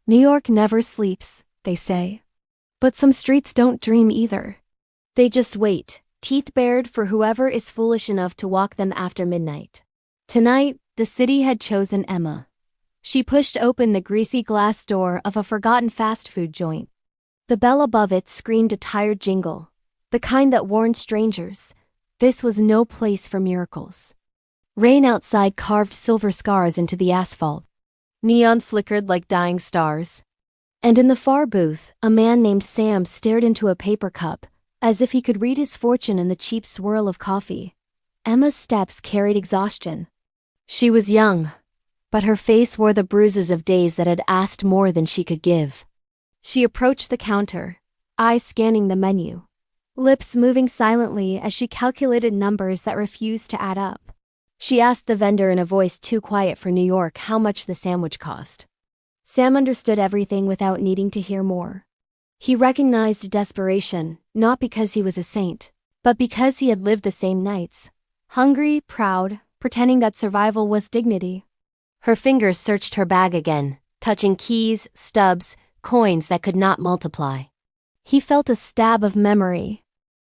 New York never sleeps, they say. But some streets don't dream either. They just wait, teeth bared for whoever is foolish enough to walk them after midnight. Tonight, the city had chosen Emma. She pushed open the greasy glass door of a forgotten fast food joint. The bell above it screamed a tired jingle, the kind that warned strangers. This was no place for miracles. Rain outside carved silver scars into the asphalt. Neon flickered like dying stars. And in the far booth, a man named Sam stared into a paper cup, as if he could read his fortune in the cheap swirl of coffee. Emma's steps carried exhaustion. She was young, but her face wore the bruises of days that had asked more than she could give. She approached the counter, eyes scanning the menu, lips moving silently as she calculated numbers that refused to add up. She asked the vendor in a voice too quiet for New York how much the sandwich cost. Sam understood everything without needing to hear more. He recognized desperation, not because he was a saint, but because he had lived the same nights. Hungry, proud, pretending that survival was dignity. Her fingers searched her bag again, touching keys, stubs, coins that could not multiply. He felt a stab of memory.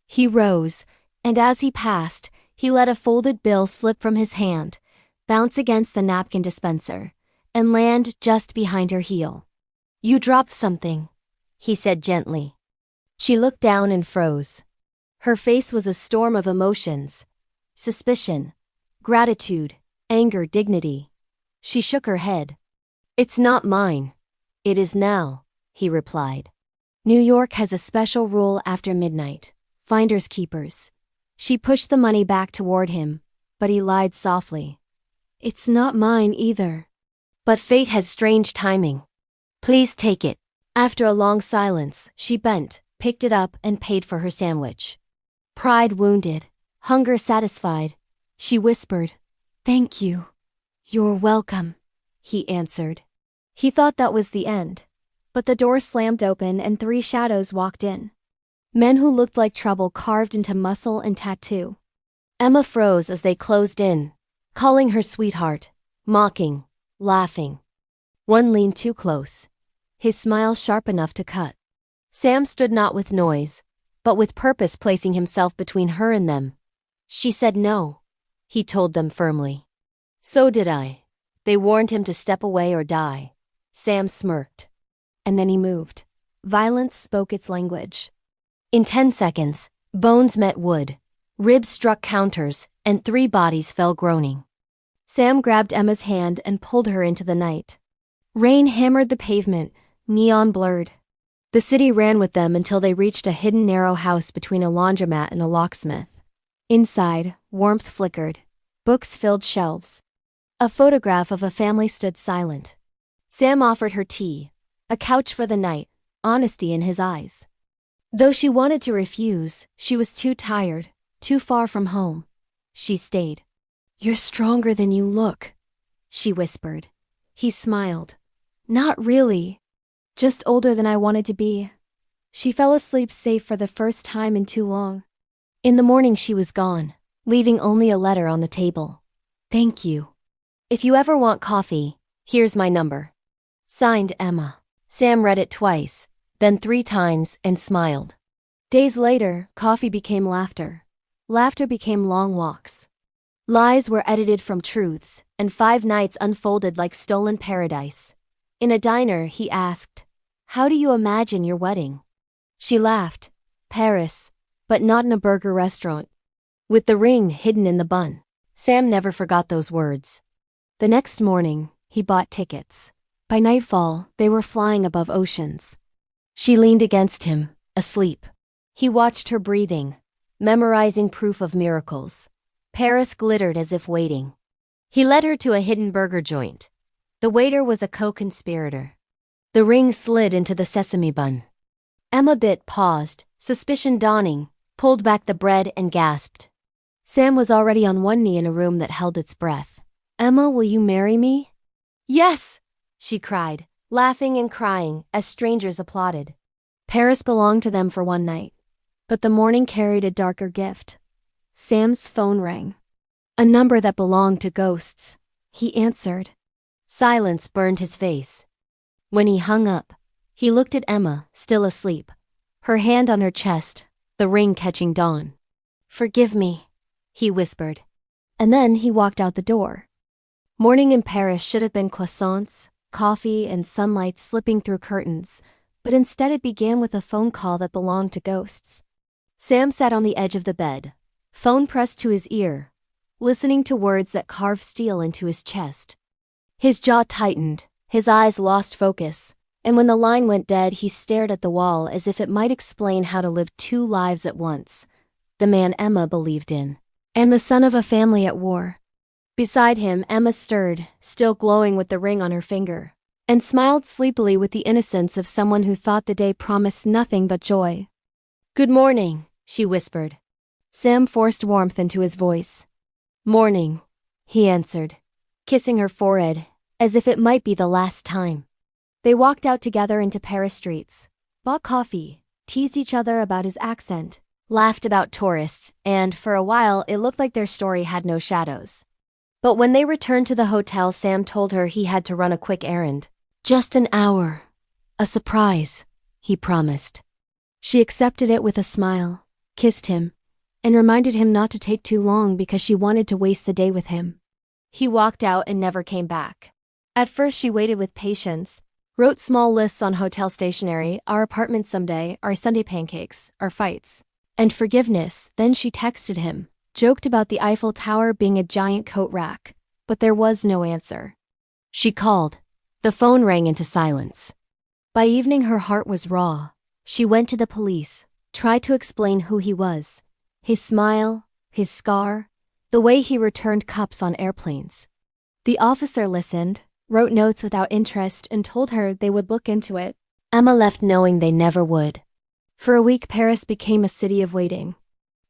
He rose, and as he passed, he let a folded bill slip from his hand, bounce against the napkin dispenser, and land just behind her heel. "You dropped something," he said gently. She looked down and froze. Her face was a storm of emotions: suspicion, gratitude, anger, dignity. She shook her head. "It's not mine. It is now," he replied. New York has a special rule after midnight: finders keepers. She pushed the money back toward him, but he lied softly. "It's not mine either. But fate has strange timing. Please take it." After a long silence, she bent, picked it up, and paid for her sandwich. Pride wounded, hunger satisfied, she whispered, "Thank you." "You're welcome," he answered. He thought that was the end, but the door slammed open and 3 shadows walked in. Men who looked like trouble carved into muscle and tattoo. Emma froze as they closed in, calling her sweetheart, mocking, laughing. One leaned too close, his smile sharp enough to cut. Sam stood not with noise, but with purpose, placing himself between her and them. "She said no," he told them firmly. "So did I." They warned him to step away or die. Sam smirked. And then he moved. Violence spoke its language. In 10 seconds, bones met wood, ribs struck counters, and 3 bodies fell groaning. Sam grabbed Emma's hand and pulled her into the night. Rain hammered the pavement, neon blurred. The city ran with them until they reached a hidden narrow house between a laundromat and a locksmith. Inside, warmth flickered. Books filled shelves. A photograph of a family stood silent. Sam offered her tea, a couch for the night, honesty in his eyes. Though she wanted to refuse, she was too tired, too far from home. She stayed. "You're stronger than you look," she whispered. He smiled. "Not really. Just older than I wanted to be." She fell asleep safe for the first time in too long. In the morning she was gone, leaving only a letter on the table. "Thank you. If you ever want coffee, here's my number. Signed, Emma." Sam read it twice, then 3 times, and smiled. Days later, coffee became laughter. Laughter became long walks. Lies were edited from truths, and 5 nights unfolded like stolen paradise. In a diner, he asked, "How do you imagine your wedding?" She laughed. "Paris, but not in a burger restaurant. With the ring hidden in the bun." Sam never forgot those words. The next morning, he bought tickets. By nightfall, they were flying above oceans. She leaned against him, asleep. He watched her breathing, memorizing proof of miracles. Paris glittered as if waiting. He led her to a hidden burger joint. The waiter was a co-conspirator. The ring slid into the sesame bun. Emma bit, paused, suspicion dawning, pulled back the bread and gasped. Sam was already on one knee in a room that held its breath. "Emma, will you marry me?" "Yes!" she cried, laughing and crying as strangers applauded. Paris belonged to them for one night, but the morning carried a darker gift. Sam's phone rang. A number that belonged to ghosts. He answered. Silence burned his face. When he hung up, he looked at Emma, still asleep, her hand on her chest, the ring catching dawn. "Forgive me," he whispered. And then he walked out the door. Morning in Paris should have been croissants, coffee, and sunlight slipping through curtains, but instead it began with a phone call that belonged to ghosts. Sam sat on the edge of the bed, phone pressed to his ear, listening to words that carved steel into his chest. His jaw tightened, his eyes lost focus, and when the line went dead, he stared at the wall as if it might explain how to live two lives at once: the man Emma believed in, and the son of a family at war. Beside him, Emma stirred, still glowing with the ring on her finger, and smiled sleepily with the innocence of someone who thought the day promised nothing but joy. "Good morning," she whispered. Sam forced warmth into his voice. "Morning," he answered, kissing her forehead, as if it might be the last time. They walked out together into Paris streets, bought coffee, teased each other about his accent, laughed about tourists, and for a while it looked like their story had no shadows. But when they returned to the hotel, Sam told her he had to run a quick errand. "Just an hour. A surprise," he promised. She accepted it with a smile, kissed him, and reminded him not to take too long because she wanted to waste the day with him. He walked out and never came back. At first she waited with patience, wrote small lists on hotel stationery, our apartment someday, our Sunday pancakes, our fights, and forgiveness. Then she texted him, joked about the Eiffel Tower being a giant coat rack, but there was no answer. She called. The phone rang into silence. By evening her heart was raw. She went to the police, tried to explain who he was, his smile, his scar, the way he returned cups on airplanes. The officer listened, wrote notes without interest, and told her they would look into it. Emma left knowing they never would. For a week Paris became a city of waiting.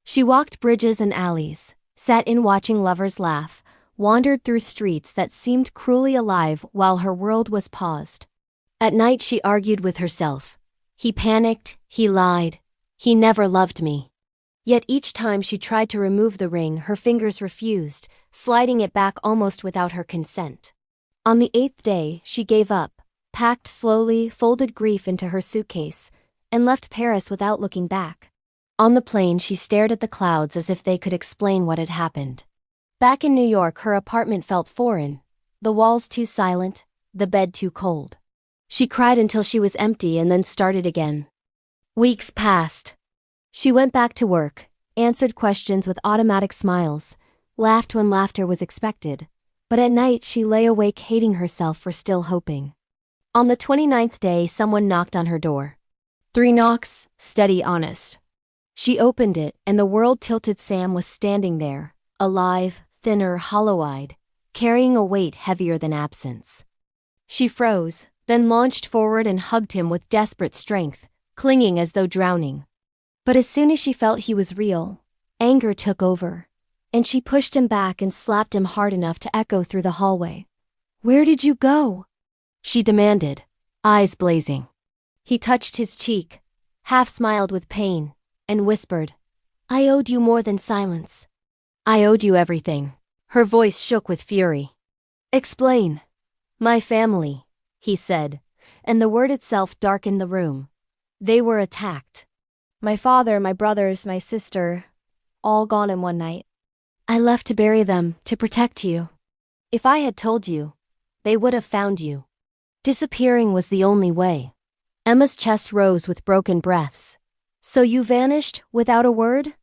She walked bridges and alleys, sat in watching lovers laugh, wandered through streets that seemed cruelly alive while her world was paused. At night she argued with herself. He panicked, he lied, he never loved me. Yet each time she tried to remove the ring, her fingers refused, sliding it back almost without her consent. On the 8th day, she gave up, packed slowly, folded grief into her suitcase, and left Paris without looking back. On the plane, she stared at the clouds as if they could explain what had happened. Back in New York, her apartment felt foreign, the walls too silent, the bed too cold. She cried until she was empty and then started again. Weeks passed. She went back to work, answered questions with automatic smiles, laughed when laughter was expected, but at night she lay awake hating herself for still hoping. On the 29th day, someone knocked on her door. 3 knocks, steady, honest. She opened it, and the world tilted. Sam was standing there, alive, thinner, hollow-eyed, carrying a weight heavier than absence. She froze, then launched forward and hugged him with desperate strength, clinging as though drowning. But as soon as she felt he was real, anger took over, and she pushed him back and slapped him hard enough to echo through the hallway. "Where did you go?" she demanded, eyes blazing. He touched his cheek, half smiled with pain, and whispered, "I owed you more than silence. I owed you everything." Her voice shook with fury. "Explain." "My family," he said, and the word itself darkened the room. "They were attacked. My father, my brothers, my sister, all gone in one night. I left to bury them, to protect you. If I had told you, they would have found you. Disappearing was the only way." Emma's chest rose with broken breaths. "So you vanished without a word?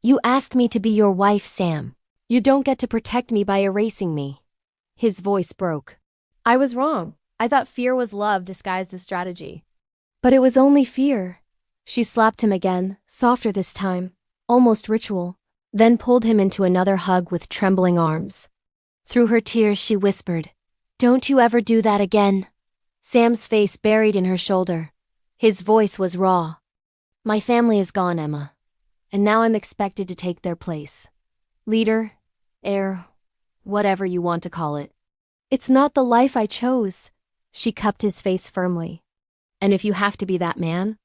You asked me to be your wife, Sam. You don't get to protect me by erasing me." His voice broke. "I was wrong. I thought fear was love disguised as strategy." "But it was only fear." She slapped him again, softer this time, almost ritual, then pulled him into another hug with trembling arms. Through her tears she whispered, "Don't you ever do that again." Sam's face buried in her shoulder. His voice was raw. "My family is gone, Emma, and now I'm expected to take their place. Leader, heir, whatever you want to call it. It's not the life I chose." She cupped his face firmly. "And if you have to be that man,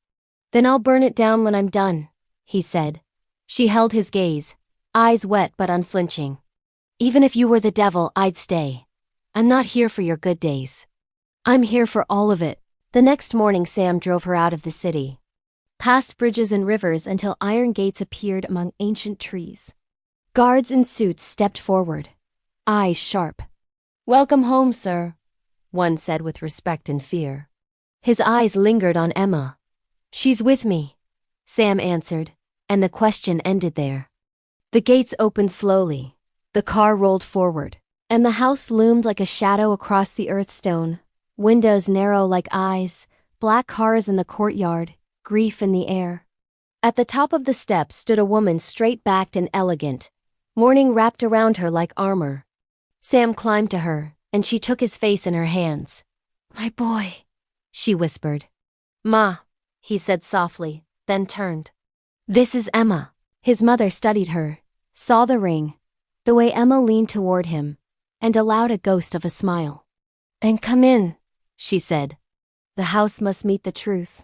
then I'll burn it down when I'm done," he said. She held his gaze, eyes wet but unflinching. "Even if you were the devil, I'd stay. I'm not here for your good days. I'm here for all of it. The next morning Sam drove her out of the city, past bridges and rivers until iron gates appeared among ancient trees. Guards in suits stepped forward, eyes sharp. "Welcome home, sir," one said with respect and fear. His eyes lingered on Emma. "She's with me," Sam answered, and the question ended there. The gates opened slowly, the car rolled forward, and the house loomed like a shadow across the earthstone, windows narrow like eyes, black cars in the courtyard, grief in the air. At the top of the steps stood a woman straight-backed and elegant, mourning wrapped around her like armor. Sam climbed to her, and she took his face in her hands. "My boy," she whispered. "Ma," he said softly, then turned. "This is Emma." His mother studied her, saw the ring, the way Emma leaned toward him, and allowed a ghost of a smile. "And come in," she said. The house must meet the truth.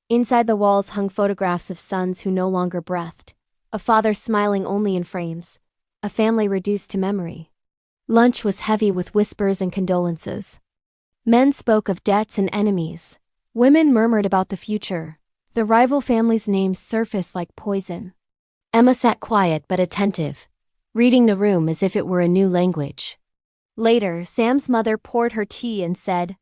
Inside the walls hung photographs of sons who no longer breathed, a father smiling only in frames, a family reduced to memory. Lunch was heavy with whispers and condolences. Men spoke of debts and enemies. Women murmured about the future. The rival families' names surfaced like poison. Emma sat quiet but attentive, reading the room as if it were a new language. Later, Sam's mother poured her tea and said,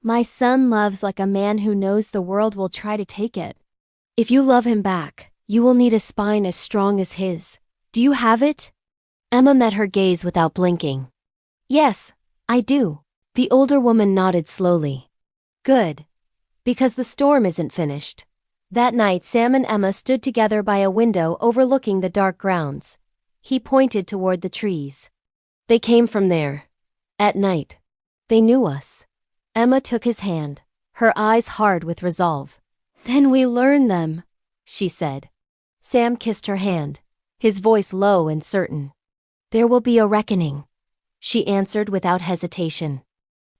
"My son loves like a man who knows the world will try to take it. If you love him back, you will need a spine as strong as his. Do you have it?" Emma met her gaze without blinking. "Yes, I do." The older woman nodded slowly. "Good. Because the storm isn't finished." That night Sam and Emma stood together by a window overlooking the dark grounds. He pointed toward the trees. "They came from there. At night. They knew us." Emma took his hand, her eyes hard with resolve. "Then we learn them," she said. Sam kissed her hand, his voice low and certain. "There will be a reckoning," she answered without hesitation.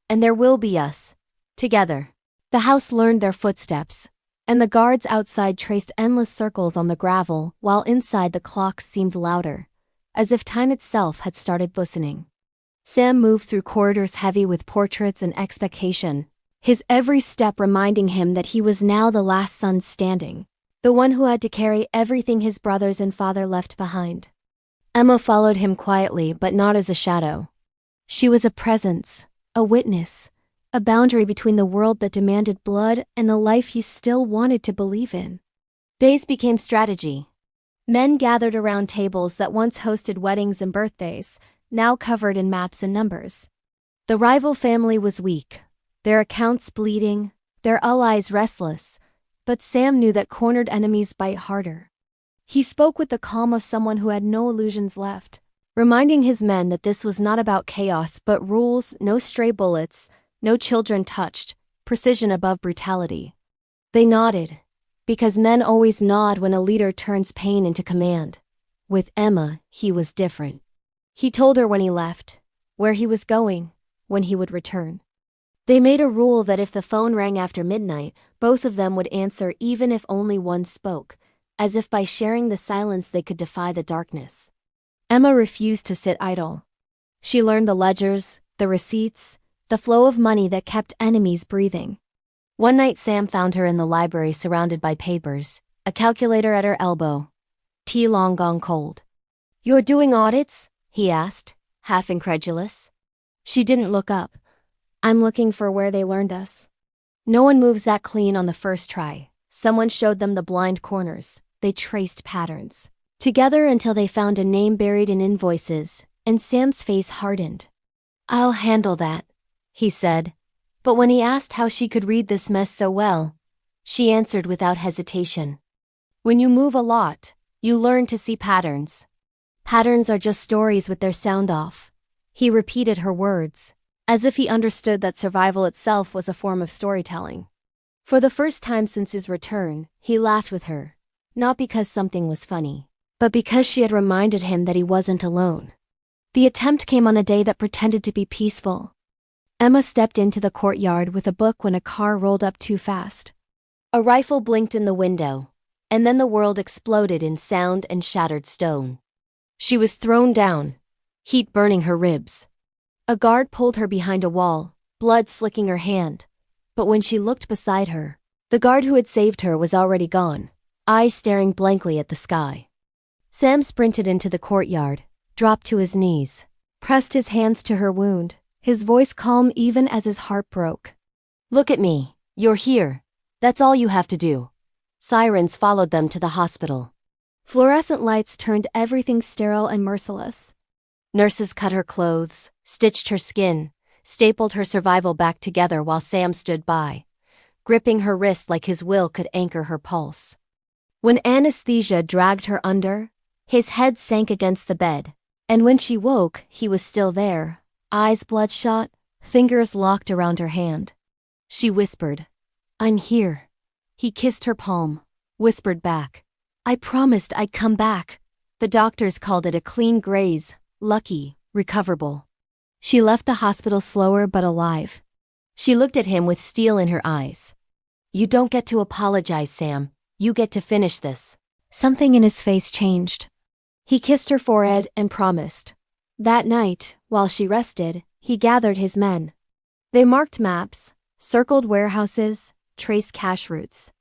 "And there will be us. Together." The house learned their footsteps, and the guards outside traced endless circles on the gravel while inside the clocks seemed louder, as if time itself had started listening. Sam moved through corridors heavy with portraits and expectation, his every step reminding him that he was now the last son standing, the one who had to carry everything his brothers and father left behind. Emma followed him quietly but not as a shadow. She was a presence, a witness, a boundary between the world that demanded blood and the life he still wanted to believe in. Days became strategy. Men gathered around tables that once hosted weddings and birthdays, now covered in maps and numbers. The rival family was weak, their accounts bleeding, their allies restless, but Sam knew that cornered enemies bite harder. He spoke with the calm of someone who had no illusions left, reminding his men that this was not about chaos but rules, no stray bullets, no children touched, precision above brutality. They nodded, because men always nod when a leader turns pain into command. With Emma, he was different. He told her when he left, where he was going, when he would return. They made a rule that if the phone rang after midnight, both of them would answer even if only one spoke, as if by sharing the silence they could defy the darkness. Emma refused to sit idle. She learned the ledgers, the receipts, the flow of money that kept enemies breathing. One night Sam found her in the library surrounded by papers, a calculator at her elbow. Tea long gone cold. "You're doing audits?" he asked, half incredulous. She didn't look up. "I'm looking for where they learned us." No one moves that clean on the first try. Someone showed them the blind corners. They traced patterns. Together until they found a name buried in invoices, and Sam's face hardened. "I'll handle that," he said. But when he asked how she could read this mess so well, she answered without hesitation. "When you move a lot, you learn to see patterns. Patterns are just stories with their sound off." He repeated her words, as if he understood that survival itself was a form of storytelling. For the first time since his return, he laughed with her, not because something was funny, but because she had reminded him that he wasn't alone. The attempt came on a day that pretended to be peaceful. Emma stepped into the courtyard with a book when a car rolled up too fast. A rifle blinked in the window, and then the world exploded in sound and shattered stone. She was thrown down, heat burning her ribs. A guard pulled her behind a wall, blood slicking her hand, But when she looked beside her, the guard who had saved her was already gone, eyes staring blankly at the sky. Sam sprinted into the courtyard, dropped to his knees, pressed his hands to her wound, his voice calm even as his heart broke. "Look at me. You're here. That's all you have to do." Sirens followed them to the hospital. Fluorescent lights turned everything sterile and merciless. Nurses cut her clothes, stitched her skin, stapled her survival back together while Sam stood by, gripping her wrist like his will could anchor her pulse. When anesthesia dragged her under, his head sank against the bed, and when she woke, he was still there, eyes bloodshot, fingers locked around her hand. She whispered, "I'm here." He kissed her palm, whispered back, "I promised I'd come back." The doctors called it a clean graze, lucky, recoverable. She left the hospital slower but alive. She looked at him with steel in her eyes. "You don't get to apologize, Sam. You get to finish this." Something in his face changed. He kissed her forehead and promised. That night, while she rested, he gathered his men. They marked maps, circled warehouses, traced cash routes.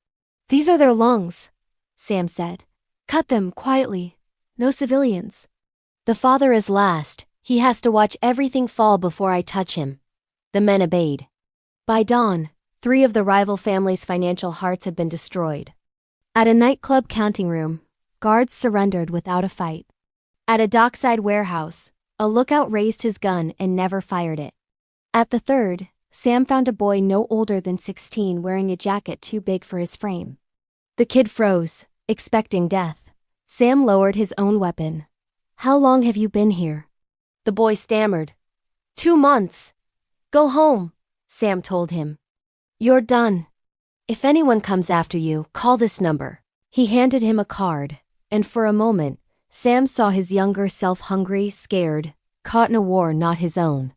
"These are their lungs," Sam said. "Cut them quietly. No civilians." "The father is last. He has to watch everything fall before I touch him." The men obeyed. By dawn, 3 of the rival families' financial hearts had been destroyed. At a nightclub counting room, guards surrendered without a fight. At a dockside warehouse, a lookout raised his gun and never fired it. At the 3rd, Sam found a boy no older than 16 wearing a jacket too big for his frame. The kid froze, expecting death. Sam lowered his own weapon. "How long have you been here?" The boy stammered. 2 months. "Go home," Sam told him. "You're done. If anyone comes after you, call this number." He handed him a card, and for a moment, Sam saw his younger self hungry, scared, caught in a war not his own.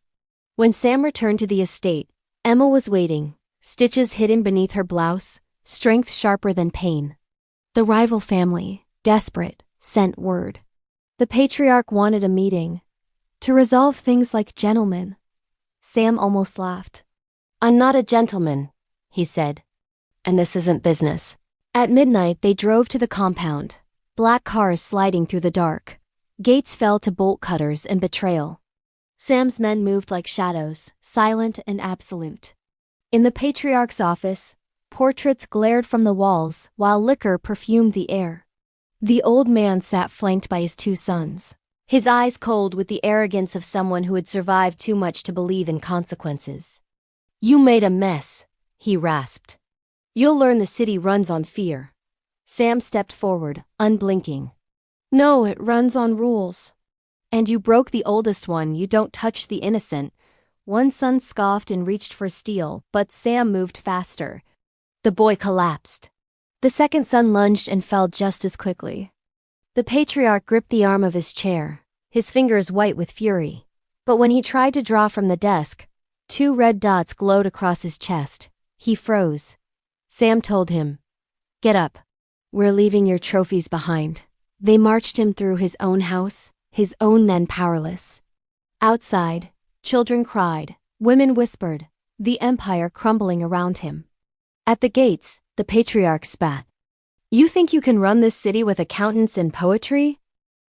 When Sam returned to the estate, Emma was waiting, stitches hidden beneath her blouse, strength sharper than pain. The rival family, desperate, sent word. The patriarch wanted a meeting, to resolve things like gentlemen. Sam almost laughed. "I'm not a gentleman," he said. "And this isn't business." At midnight they drove to the compound, black cars sliding through the dark. Gates fell to bolt cutters and betrayal. Sam's men moved like shadows, silent and absolute. In the patriarch's office, portraits glared from the walls while liquor perfumed the air. The old man sat flanked by his 2 sons, his eyes cold with the arrogance of someone who had survived too much to believe in consequences. "You made a mess," he rasped. "You'll learn the city runs on fear." Sam stepped forward, unblinking. "No, it runs on rules." "And you broke the oldest one. You don't touch the innocent." One son scoffed and reached for steel, but Sam moved faster. The boy collapsed. The second son lunged and fell just as quickly. The patriarch gripped the arm of his chair, his fingers white with fury. But when he tried to draw from the desk, 2 red dots glowed across his chest. He froze. Sam told him, "Get up. We're leaving your trophies behind." They marched him through his own house, his own then powerless. Outside, children cried, women whispered, the empire crumbling around him. At the gates, the patriarch spat. "You think you can run this city with accountants and poetry?"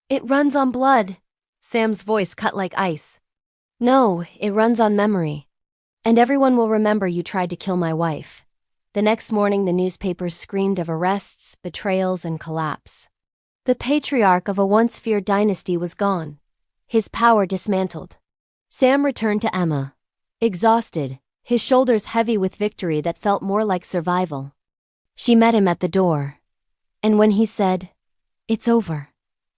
"It runs on blood." Sam's voice cut like ice. "No, it runs on memory. And everyone will remember you tried to kill my wife." The next morning the newspapers screamed of arrests, betrayals, and collapse. The patriarch of a once feared dynasty was gone, his power dismantled. Sam returned to Emma, exhausted, his shoulders heavy with victory that felt more like survival. She met him at the door, and when he said, "It's over,"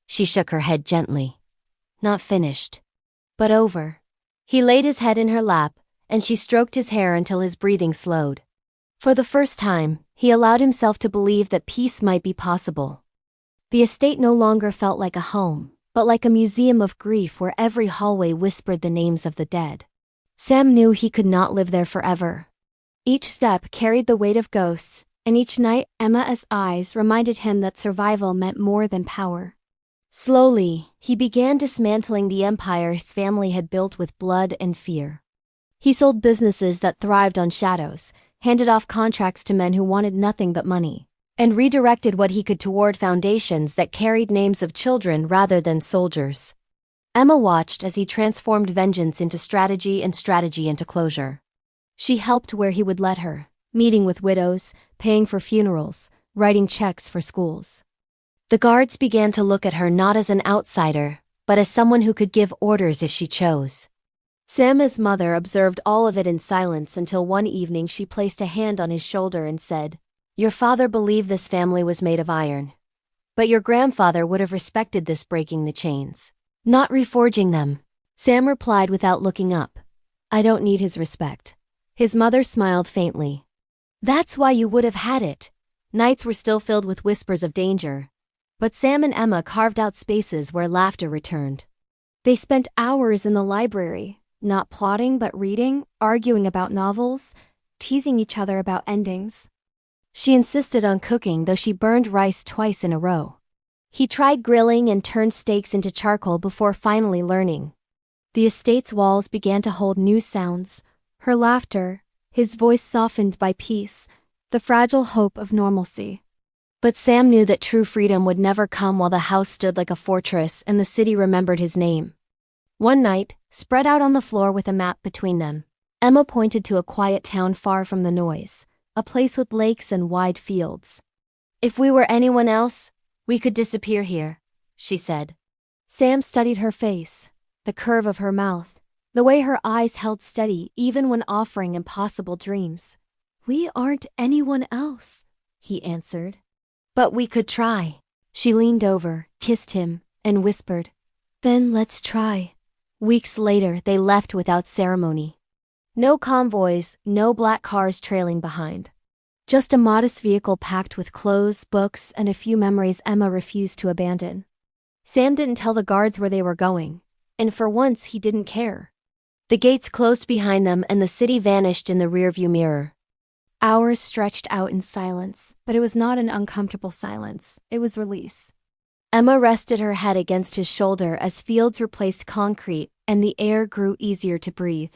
she shook her head gently. "Not finished, but over." He laid his head in her lap, and she stroked his hair until his breathing slowed. For the first time, he allowed himself to believe that peace might be possible. The estate no longer felt like a home, but like a museum of grief where every hallway whispered the names of the dead. Sam knew he could not live there forever. Each step carried the weight of ghosts, and each night Emma's eyes reminded him that survival meant more than power. Slowly, he began dismantling the empire his family had built with blood and fear. He sold businesses that thrived on shadows, handed off contracts to men who wanted nothing but money, and redirected what he could toward foundations that carried names of children rather than soldiers. Emma watched as he transformed vengeance into strategy and strategy into closure. She helped where he would let her, meeting with widows, paying for funerals, writing checks for schools. The guards began to look at her not as an outsider, but as someone who could give orders if she chose. Sam's mother observed all of it in silence until one evening she placed a hand on his shoulder and said, "Your father believed this family was made of iron. But your grandfather would have respected this breaking the chains, not reforging them." Sam replied without looking up, "I don't need his respect." His mother smiled faintly. "That's why you would have had it." Nights were still filled with whispers of danger, but Sam and Emma carved out spaces where laughter returned. They spent hours in the library, not plotting but reading, arguing about novels, teasing each other about endings. She insisted on cooking, though she burned rice twice in a row. He tried grilling and turned steaks into charcoal before finally learning. The estate's walls began to hold new sounds, her laughter, his voice softened by peace, the fragile hope of normalcy. But Sam knew that true freedom would never come while the house stood like a fortress and the city remembered his name. One night, spread out on the floor with a map between them, Emma pointed to a quiet town far from the noise, a place with lakes and wide fields. "If we were anyone else, we could disappear here," she said. Sam studied her face, the curve of her mouth, the way her eyes held steady even when offering impossible dreams. "We aren't anyone else," he answered. "But we could try." She leaned over, kissed him, and whispered, "Then let's try." Weeks later, they left without ceremony. No convoys, no black cars trailing behind. Just a modest vehicle packed with clothes, books, and a few memories Emma refused to abandon. Sam didn't tell the guards where they were going, and for once he didn't care. The gates closed behind them and the city vanished in the rearview mirror. Hours stretched out in silence, but it was not an uncomfortable silence, it was release. Emma rested her head against his shoulder as fields replaced concrete and the air grew easier to breathe.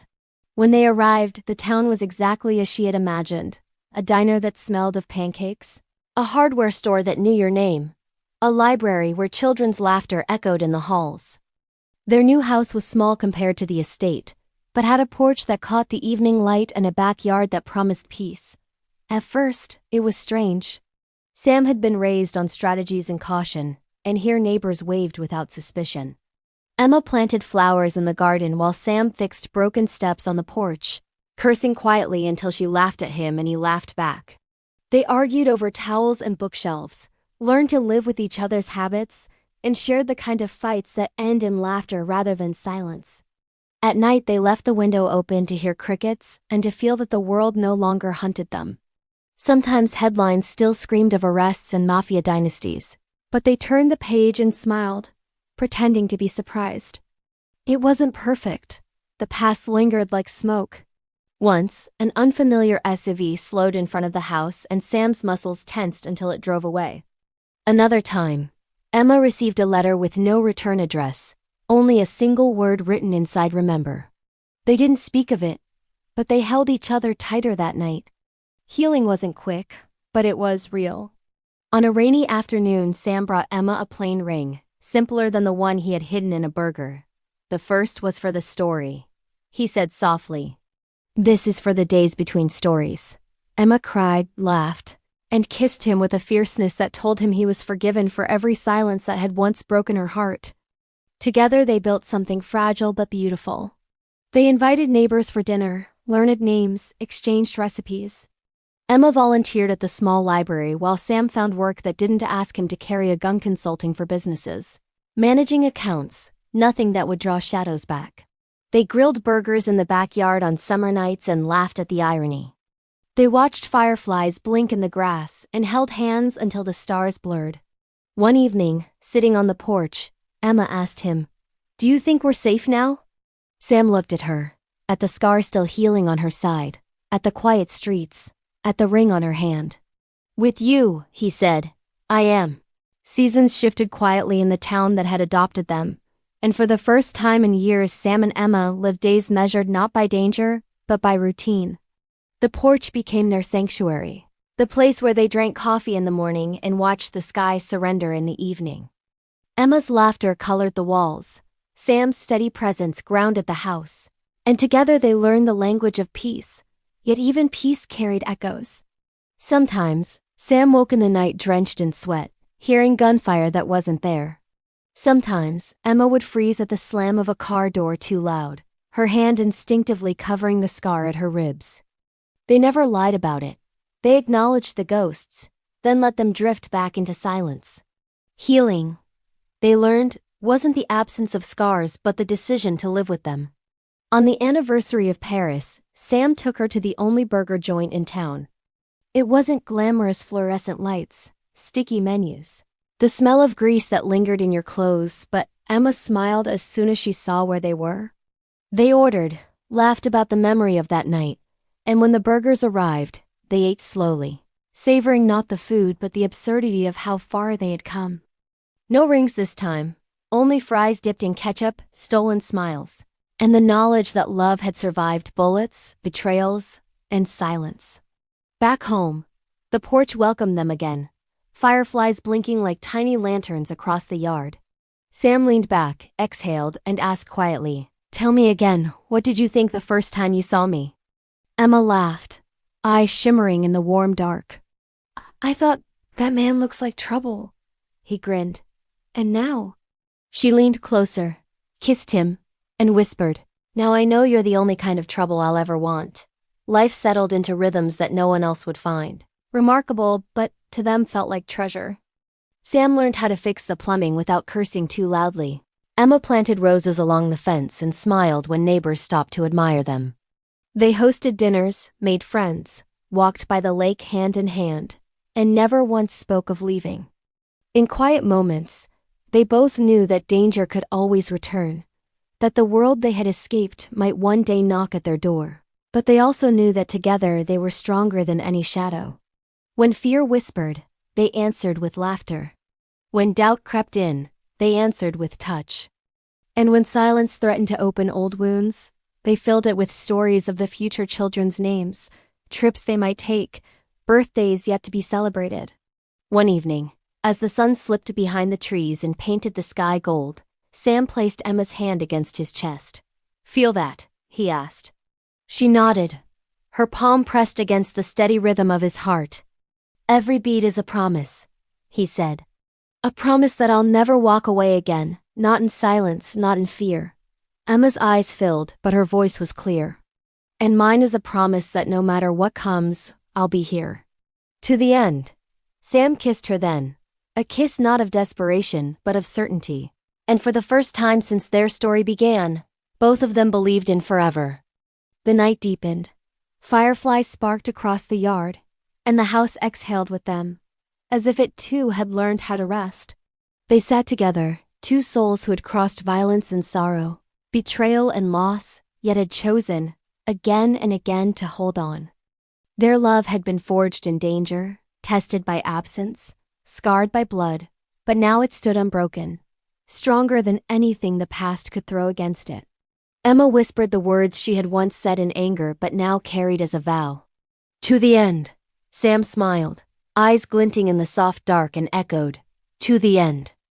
When they arrived, the town was exactly as she had imagined. A diner that smelled of pancakes, a hardware store that knew your name, a library where children's laughter echoed in the halls. Their new house was small compared to the estate, but had a porch that caught the evening light and a backyard that promised peace. At first, it was strange. Sam had been raised on strategies and caution, and here neighbors waved without suspicion. Emma planted flowers in the garden while Sam fixed broken steps on the porch, cursing quietly until she laughed at him and he laughed back. They argued over towels and bookshelves, learned to live with each other's habits, and shared the kind of fights that end in laughter rather than silence. At night they left the window open to hear crickets and to feel that the world no longer hunted them. Sometimes headlines still screamed of arrests and Mafia dynasties, but they turned the page and smiled, pretending to be surprised. It wasn't perfect. The past lingered like smoke. Once, an unfamiliar SUV slowed in front of the house and Sam's muscles tensed until it drove away. Another time, Emma received a letter with no return address, only a single word written inside "remember." They didn't speak of it, but they held each other tighter that night. Healing wasn't quick, but it was real. On a rainy afternoon, Sam brought Emma a plain ring, simpler than the one he had hidden in a burger. "The first was for the story," he said softly. "This is for the days between stories." Emma cried, laughed, and kissed him with a fierceness that told him he was forgiven for every silence that had once broken her heart. Together they built something fragile but beautiful. They invited neighbors for dinner, learned names, exchanged recipes. Emma volunteered at the small library while Sam found work that didn't ask him to carry a gun, consulting for businesses, managing accounts, nothing that would draw shadows back. They grilled burgers in the backyard on summer nights and laughed at the irony. They watched fireflies blink in the grass and held hands until the stars blurred. One evening, sitting on the porch, Emma asked him, "Do you think we're safe now?" Sam looked at her, at the scar still healing on her side, at the quiet streets, at the ring on her hand. "With you," he said, "I am." Seasons shifted quietly in the town that had adopted them, and for the first time in years Sam and Emma lived days measured not by danger, but by routine. The porch became their sanctuary, the place where they drank coffee in the morning and watched the sky surrender in the evening. Emma's laughter colored the walls, Sam's steady presence grounded the house, and together they learned the language of peace, yet even peace carried echoes. Sometimes, Sam woke in the night drenched in sweat, hearing gunfire that wasn't there. Sometimes, Emma would freeze at the slam of a car door too loud, her hand instinctively covering the scar at her ribs. They never lied about it. They acknowledged the ghosts, then let them drift back into silence. Healing, they learned, wasn't the absence of scars but the decision to live with them. On the anniversary of Paris, Sam took her to the only burger joint in town. It wasn't glamorous fluorescent lights, sticky menus, the smell of grease that lingered in your clothes, but Emma smiled as soon as she saw where they were. They ordered, laughed about the memory of that night, and when the burgers arrived, they ate slowly, savoring not the food but the absurdity of how far they had come. No rings this time, only fries dipped in ketchup, stolen smiles, and the knowledge that love had survived bullets, betrayals, and silence. Back home, the porch welcomed them again, fireflies blinking like tiny lanterns across the yard. Sam leaned back, exhaled, and asked quietly, "Tell me again, what did you think the first time you saw me?" Emma laughed, eyes shimmering in the warm dark. "I thought, that man looks like trouble." He grinned. "And now?" She leaned closer, kissed him, and whispered, "Now I know you're the only kind of trouble I'll ever want." Life settled into rhythms that no one else would find. Remarkable, but to them felt like treasure. Sam learned how to fix the plumbing without cursing too loudly. Emma planted roses along the fence and smiled when neighbors stopped to admire them. They hosted dinners, made friends, walked by the lake hand in hand, and never once spoke of leaving. In quiet moments, they both knew that danger could always return, that the world they had escaped might one day knock at their door. But they also knew that together they were stronger than any shadow. When fear whispered, they answered with laughter. When doubt crept in, they answered with touch. And when silence threatened to open old wounds, they filled it with stories of the future children's names, trips they might take, birthdays yet to be celebrated. One evening, as the sun slipped behind the trees and painted the sky gold, Sam placed Emma's hand against his chest. "Feel that?" he asked. She nodded, her palm pressed against the steady rhythm of his heart. "Every beat is a promise," he said. "A promise that I'll never walk away again, not in silence, not in fear." Emma's eyes filled, but her voice was clear. "And mine is a promise that no matter what comes, I'll be here. To the end." Sam kissed her then, a kiss not of desperation, but of certainty. And for the first time since their story began, both of them believed in forever. The night deepened. Fireflies sparked across the yard, and the house exhaled with them, as if it too had learned how to rest. They sat together, two souls who had crossed violence and sorrow, betrayal and loss, yet had chosen, again and again, to hold on. Their love had been forged in danger, tested by absence, scarred by blood, but now it stood unbroken, stronger than anything the past could throw against it. Emma whispered the words she had once said in anger but now carried as a vow. "To the end." Sam smiled, eyes glinting in the soft dark, and echoed, "To the end."